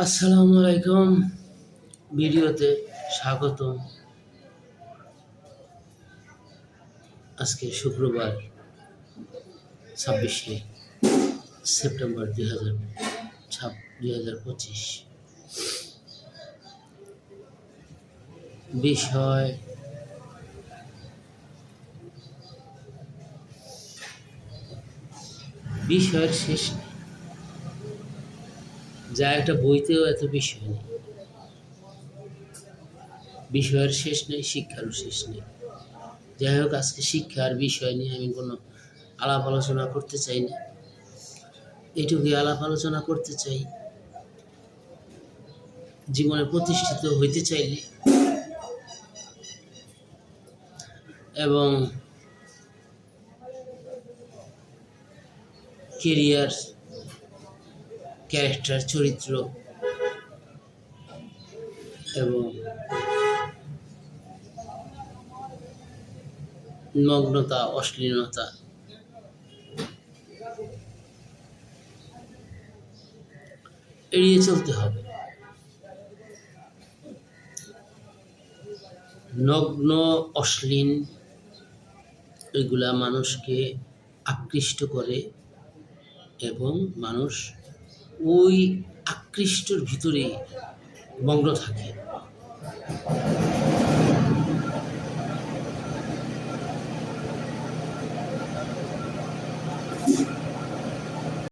আসসালামু আলাইকুম। ভিডিওতে স্বাগতম। আজকে শুক্রবার 26শে সেপ্টেম্বর 2025। বিষয় বিষয়ের শেষ নেই। যা একটা বইতেও এত বিষয় নেই, বিষয়ের শেষ নেই, শিক্ষারও শেষ নেই। যাই হোক, আজকে শিক্ষার বিষয় নিয়ে আমি কোনো আলাপ আলোচনা করতে চাই না। এটুকুই আলাপ আলোচনা করতে চাই, জীবনে প্রতিষ্ঠিত হইতে চাইলে এবং কেরিয়ার, ক্যারেক্টার, চরিত্র এবং নগ্নতা, অশ্লীলতা এড়িয়ে চলতে হবে। নগ্ন, অশ্লীল এগুলা মানুষকে আকৃষ্ট করে এবং মানুষ ওই আকৃষ্টর ভিতরে মগ্ন থাকে।